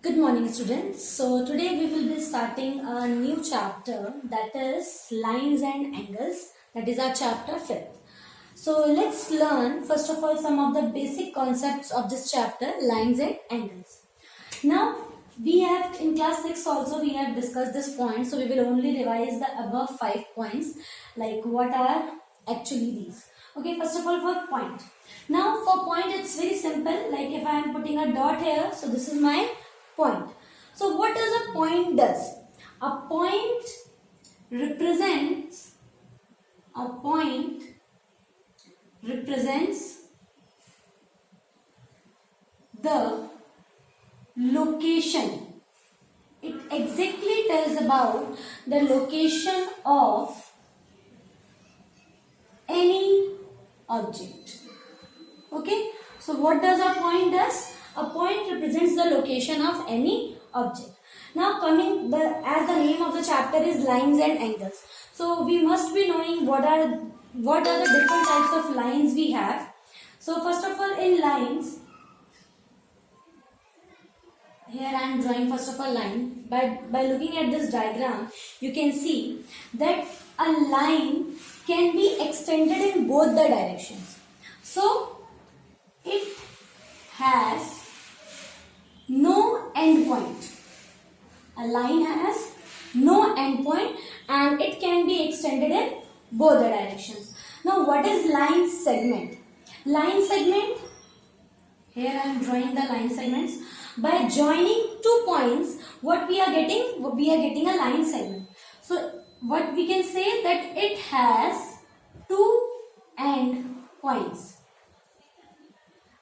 Good morning, students. So today we will be starting a new chapter, that is lines and angles. That is our chapter 5th. So let's learn first of all some of the basic concepts of this chapter, lines and angles. Now we have in class 6 also we have discussed this point, so we will only revise the above 5 points, like what are actually these. Okay, first of all for point. Now for point it's very simple, like if I am putting a dot here, so this is my point. So what does a point does? A point represents a point represents the location. It exactly tells about the location of any object. Okay, so what does a point does? A point represents the location of any object. Now coming as the name of the chapter is lines and angles. So we must be knowing what are the different types of lines we have. So first of all, in lines, here I am drawing first of all line. By looking at this diagram, you can see that a line can be extended in both the directions. So it has no end point. A line has no end point and it can be extended in both the directions. Now what is line segment? Line segment, here I am drawing the line segments. By joining two points, what we are getting? We are getting a line segment. So what we can say that it has two end points.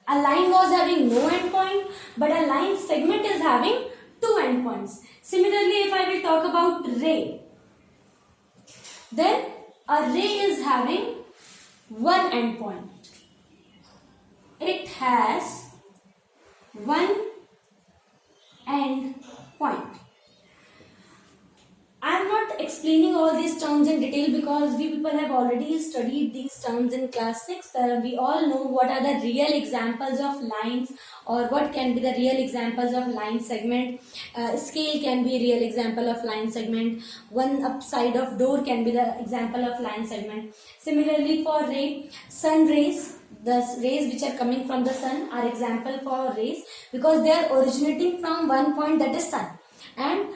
A line was having no end point, but a line segment is having two end points. Similarly, if I will talk about ray, then a ray is having one end point. It has one end point. I am not explaining all these terms in detail because we people have already studied these terms in class 6. We all know what are the real examples of lines or what can be the real examples of line segment. Scale can be a real example of line segment. One upside of door can be the example of line segment. Similarly for ray, sun rays, the rays which are coming from the sun are example for rays because they are originating from one point, that is sun, and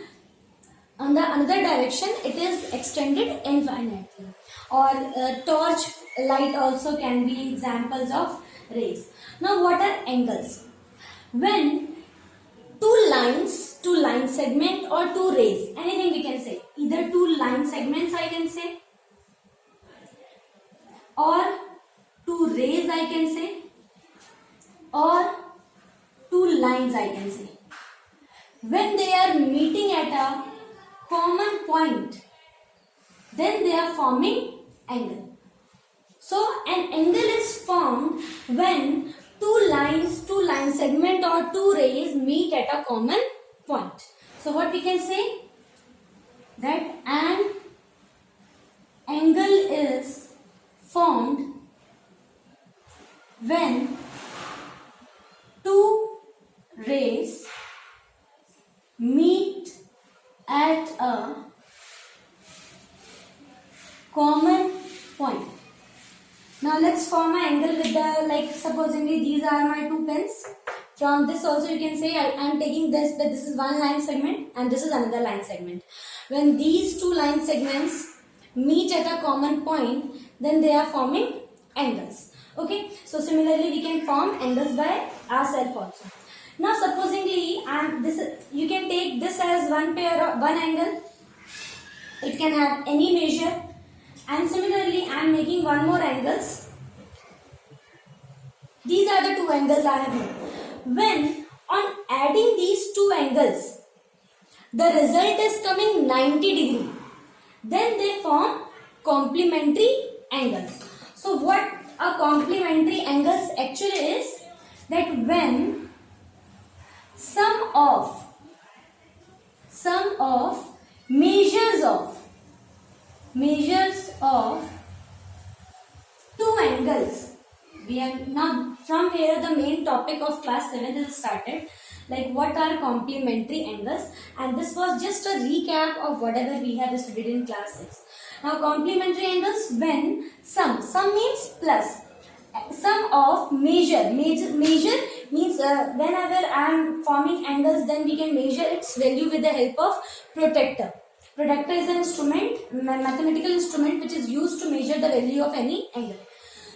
on the another direction it is extended infinitely. Or torch light also can be examples of rays. Now what are angles? When two line segment or two rays, anything we can say, either two line segments I can say, or two rays I can say, or two lines I can say. When they are meeting at a common point, then they are forming angle. So an angle is formed when two line segment or two rays meet at a common point. So what we can say? That an angle is formed when two rays meet at a common point. Now let's form an angle with the, like supposingly these are my two pins. From this also you can say I am taking this, that this is one line segment and this is another line segment. When these two line segments meet at a common point, then they are forming angles. Okay, so similarly we can form angles by ourselves also. Now supposingly, and this you can take this as one angle. It can have any measure, and similarly I am making one more angles. These are the two angles I have made. When on adding these two angles, the result is coming 90 degree. Then they form complementary angles. So what a complementary angles actually is, that when sum of measures of two angles we have now from here the main topic of class 7 is started, like what are complementary angles, and this was just a recap of whatever we have studied in class 6. Now complementary angles, when sum means plus, sum of measure means whenever I am forming angles, then we can measure its value with the help of protractor. Protractor is an instrument, mathematical instrument, which is used to measure the value of any angle.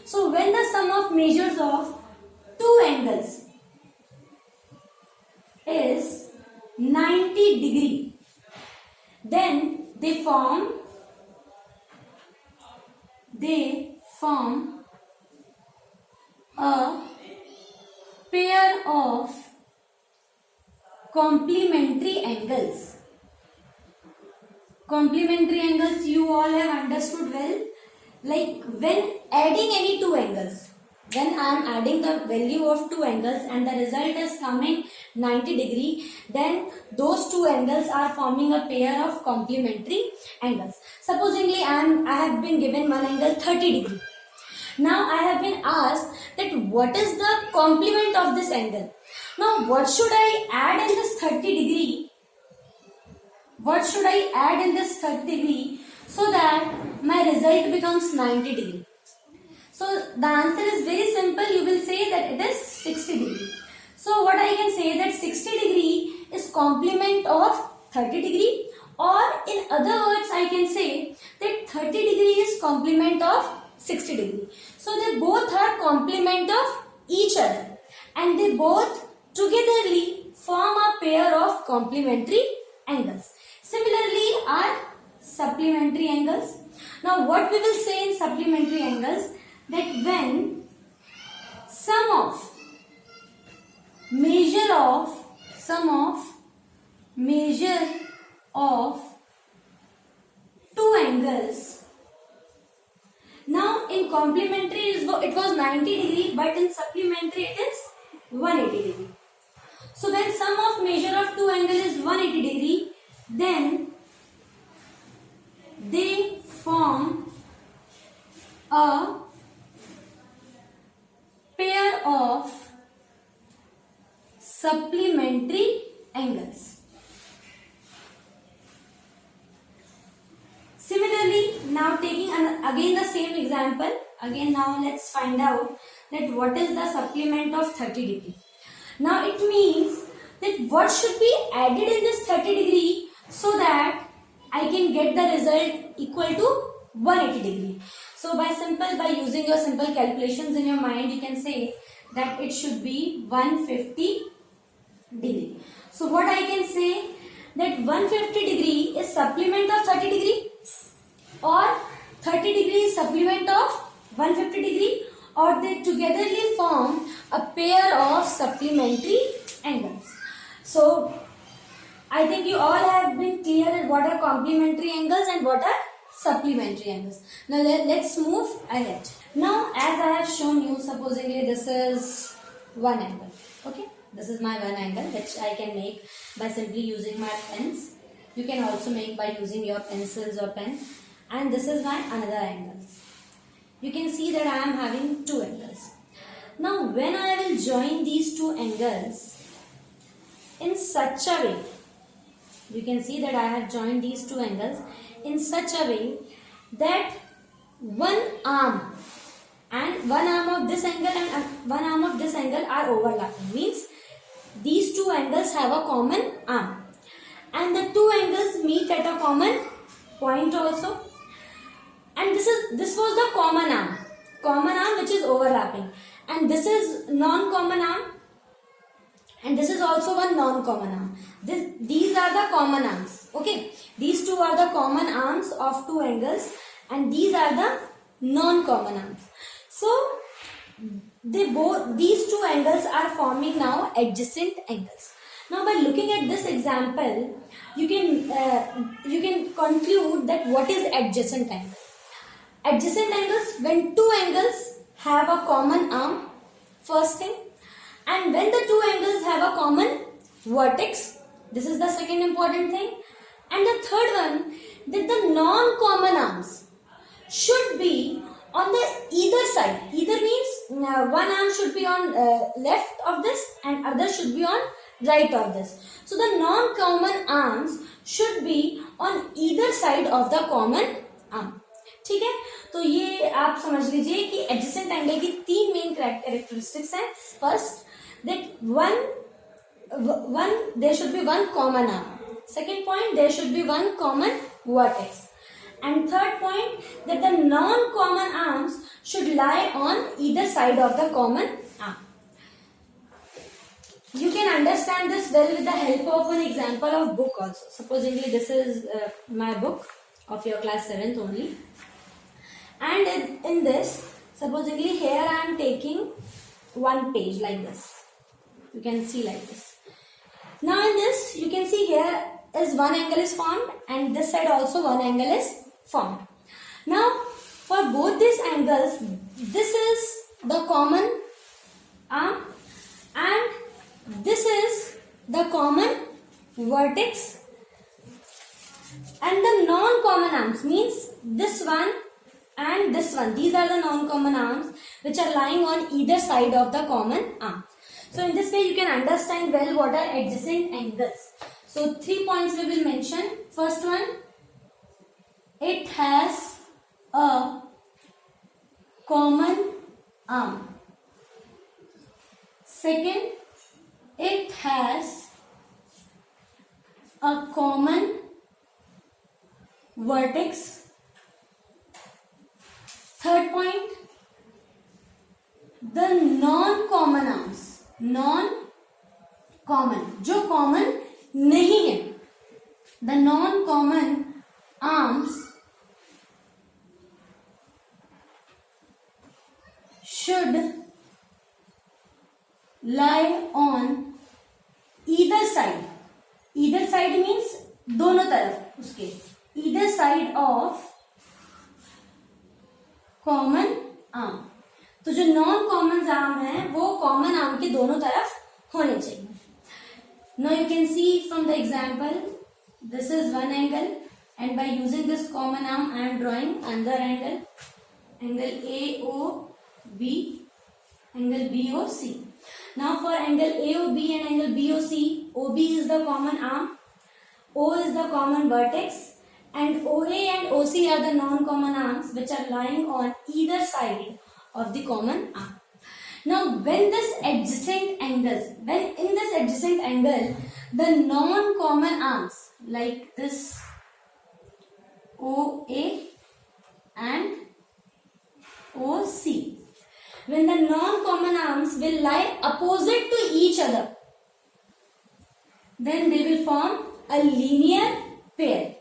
So when the sum of measures of two angles is 90 degree, then they form a pair of complementary angles. Complementary angles you all have understood well. Like when adding any two angles, when I am adding the value of two angles and the result is coming 90 degree, then those two angles are forming a pair of complementary angles. Supposingly I have been given one angle 30 degree. Now I have been asked that what is the complement of this angle. Now what should I add in this 30 degree? What should I add in this 30 degree so that my result becomes 90 degree? So the answer is very simple. You will say that it is 60 degree. So what I can say that 60 degree is complement of 30 degree, or in other words I can say that 30 degree is complement of 60 degree. So they both are complement of each other and they both togetherly form a pair of complementary angles. Similarly are supplementary angles. Now what we will say in supplementary angles, that when sum of measure of two angles. Now in complementary it was 90 degree, but in supplementary it is 180 degree. So when sum of measure of two angles is 180 degree, then they form a pair of supplementary angles. Similarly, now taking again the same example, again now let's find out that what is the supplement of 30 degree. Now it means that what should be added in this 30 degree so that I can get the result equal to 180 degree. So by using your simple calculations in your mind, you can say that it should be 150 degree. So what I can say that 150 degree is supplement of 30 degree, or 30 degree is supplement of 150 degree, or they togetherly form a pair of supplementary angles. So I think you all have been clear at what are complementary angles and what are supplementary angles. Now let's move ahead. Now as I have shown you, supposingly this is one angle. Okay, this is my one angle which I can make by simply using my pens. You can also make by using your pencils or pen. And this is my another angles. You can see that I am having two angles. Now when I will join these two angles in such a way, you can see that I have joined these two angles in such a way that one arm of this angle and one arm of this angle are overlapping. Means these two angles have a common arm and the two angles meet at a common point also. And this was the common arm which is overlapping, and this is non-common arm, and this is also one non-common arm. These are the common arms. Okay, these two are the common arms of two angles, and these are the non-common arms. So these two angles are forming now adjacent angles. Now by looking at this example, you can conclude that what is adjacent angle. Adjacent angles, when two angles have a common arm, first thing, and when the two angles have a common vertex, this is the second important thing, and the third one, that the non-common arms should be on the either side. Either means one arm should be on left of this and other should be on right of this. So the non-common arms should be on either side of the common arm. ठीक है, तो ये आप समझ लीजिए कि adjacent angle की तीन मेन कैरेक्टरिस्टिक्स हैं. First, that there should be one common arm. Second point, there should be one common vertex. And third point, that the non-common arms should lie on either side of the common arm. You can understand this well with the help of an example of book also. Supposingly this is my book of your class 7th only. And in this, supposingly here I am taking one page like this. You can see like this. Now in this, you can see here is one angle is formed and this side also one angle is formed. Now for both these angles, this is the common arm and this is the common vertex, and the non-common arms means this one and this one. These are the non-common arms which are lying on either side of the common arm. So in this way you can understand well what are adjacent angles. So 3 points we will mention. First one, it has a common arm. Second, it has a common vertex. Third point, the non-common arms, non-common, जो common नहीं है, the non-common arms should lie on either side. Either side means दोनों तरफ उसके, either side of common arm. तो जो non common arm है वो कॉमन आर्म के दोनों तरफ होने चाहिए. Now you can see from the example, this is one angle and by using this common arm I am drawing another angle, angle AOB, angle BOC. Now for angle AOB and angle BOC, OB is the common arm, O is the common vertex, and OA and OC are the non-common arms which are lying on either side of the common arm. Now when in this adjacent angle, the non-common arms like this OA and OC, when the non-common arms will lie opposite to each other, then they will form a linear pair.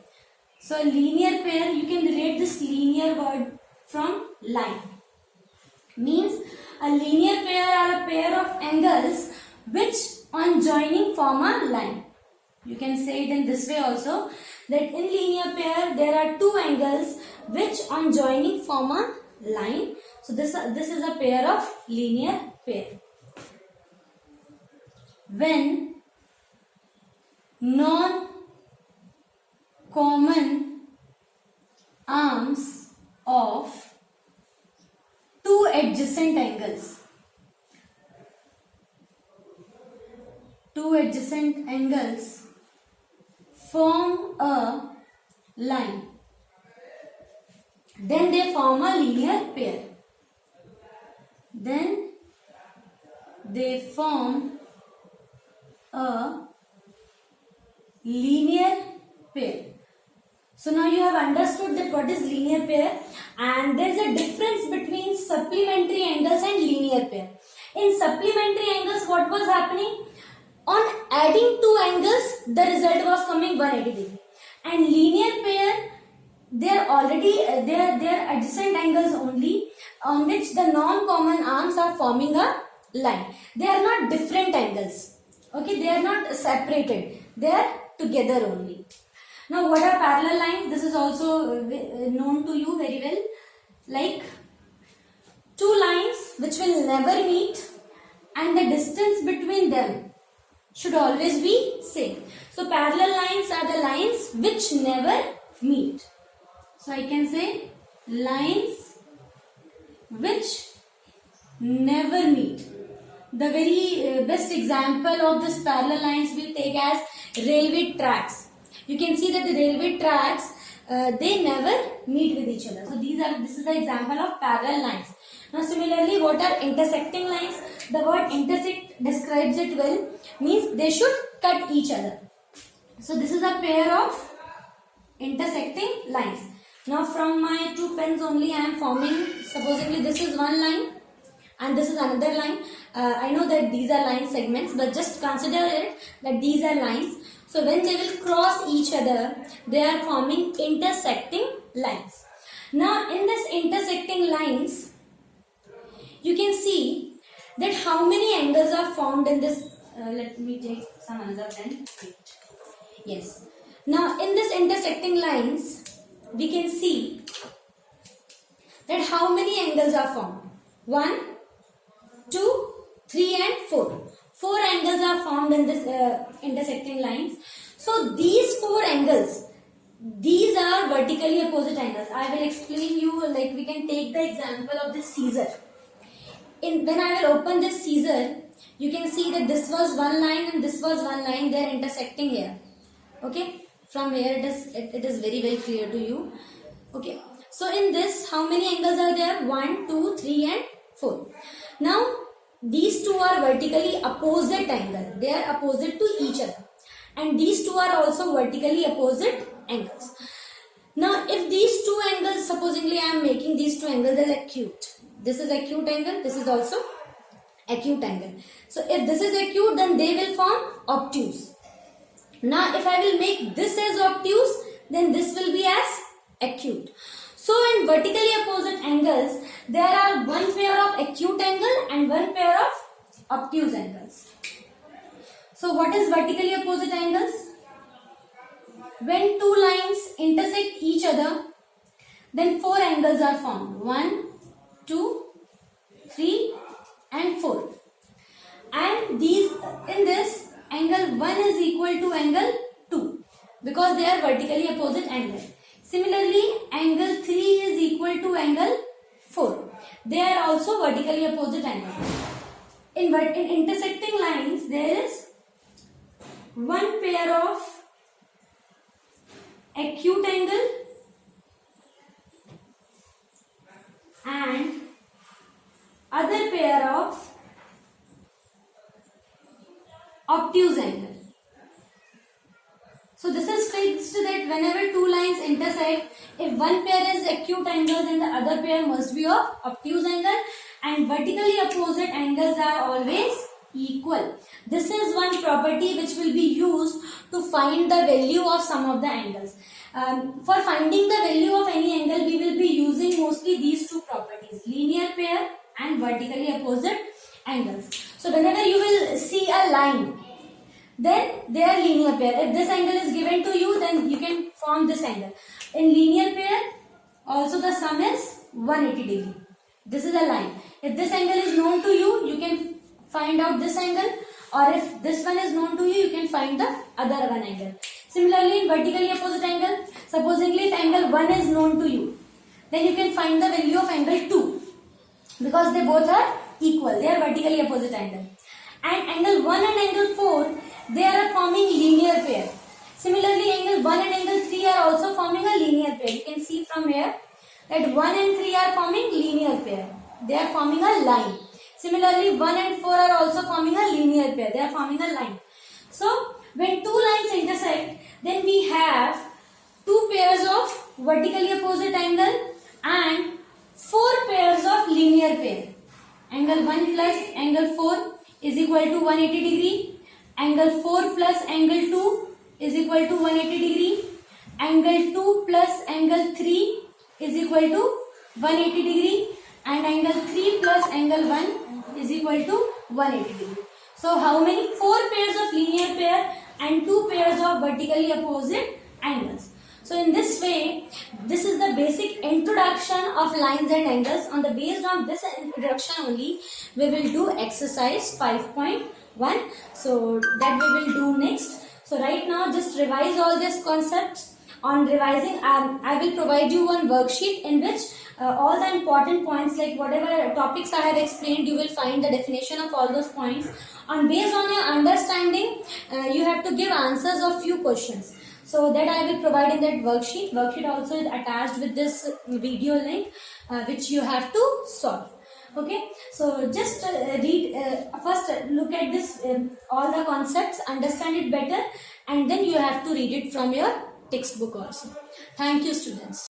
So a linear pair, you can relate this linear word from line. Means a linear pair are a pair of angles which on joining form a line. You can say it in this way also, that in linear pair there are two angles which on joining form a line. So this is a pair of linear pair. When non-common arms of two adjacent angles form a line, then they form a linear pair. Then they form a linear pair. So now you have understood that what is linear pair, and there is a difference between supplementary angles and linear pair. In supplementary angles, what was happening? On adding two angles, the result was coming 180 degree. And linear pair, they are adjacent angles only on which the non-common arms are forming a line. They are not different angles. Okay, they are not separated. They are together only. Now what are parallel lines? This is also known to you very well. Like two lines which will never meet and the distance between them should always be same. So parallel lines are the lines which never meet. So I can say lines which never meet. The very best example of this parallel lines we'll take as railway tracks. You can see that the railway tracks, they never meet with each other. So this is the example of parallel lines. Now similarly, what are intersecting lines? The word intersect describes it well, means they should cut each other. So this is a pair of intersecting lines. Now from my two pens only I am forming, supposedly this is one line and this is another line. I know that these are line segments, but just consider it that these are lines. So when they will cross each other, they are forming intersecting lines. Now in this intersecting lines, you can see that how many angles are formed in this. Let me take some another pen. Yes. Now in this intersecting lines, we can see that how many angles are formed. 1, 2, 3 and 4. 4 angles are formed in this intersecting lines. So these 4 angles, these are vertically opposite angles. I will explain you, like we can take the example of this scissor. When I will open this scissor, you can see that this was one line and this was one line. They are intersecting here. Okay, from here it is very well clear to you. Okay, so in this, how many angles are there? 1, 2, 3 and 4. Now these two are vertically opposite angle. They are opposite to each other, and these two are also vertically opposite angles. Now if these two angles, supposedly I am making these two angles as acute. This is acute angle, this is also acute angle. So if this is acute, then they will form obtuse. Now if I will make this as obtuse, then this will be as acute. So in vertically opposite angles, there are one pair of acute angle and one pair of obtuse angles. So what is vertically opposite angles? When two lines intersect each other, then 4 angles are formed. 1, 2, 3 and 4. And these, in this, angle 1 is equal to angle 2 because they are vertically opposite angles. Similarly, angle 3 is equal to angle 4. They are also vertically opposite angles. In intersecting lines, there is one pair of acute angle and other pair of obtuse angle. So this is fixed that whenever two lines intersect, if one pair is acute angle, then the other pair must be of obtuse angle, and vertically opposite angles are always equal. This is one property which will be used to find the value of some of the angles. For finding the value of any angle, we will be using mostly these two properties, linear pair and vertically opposite angles. So whenever you will see a line, then they are linear pair. If this angle is given to you, then you can form this angle. In linear pair, also the sum is 180 degree. This is a line. If this angle is known to you, you can find out this angle, or if this one is known to you, you can find the other one angle. Similarly, in vertically opposite angle, supposedly if angle 1 is known to you, then you can find the value of angle 2 because they both are equal. They are vertically opposite angle. And angle 1 and angle 4, they are forming linear pair. Similarly, angle 1 and angle 3 are also forming a linear pair. You can see from here that 1 and 3 are forming linear pair. They are forming a line. Similarly, 1 and 4 are also forming a linear pair. They are forming a line. So, when two lines intersect, then we have two pairs of vertically opposite angle and 4 pairs of linear pair. Angle 1 plus angle 4 is equal to 180 degree. Angle 4 plus angle 2 is equal to 180 degree. Angle 2 plus angle 3 is equal to 180 degree. And angle 3 plus angle 1 is equal to 180 degree. So how many? 4 pairs of linear pair and 2 pairs of vertically opposite angles. So in this way, this is the basic introduction of lines and angles. Based on this introduction only, we will do exercise 5.1. So that we will do next. So right now, just revise all these concepts. on revising, I will provide you one worksheet in which all the important points, like whatever topics I have explained, you will find the definition of all those points. And based on your understanding, you have to give answers of few questions. So that I will provide in that worksheet. Worksheet also is attached with this video link, which you have to solve. Okay, so just read first, look at this all the concepts, understand it better, and then you have to read it from your textbook also. Thank you, students.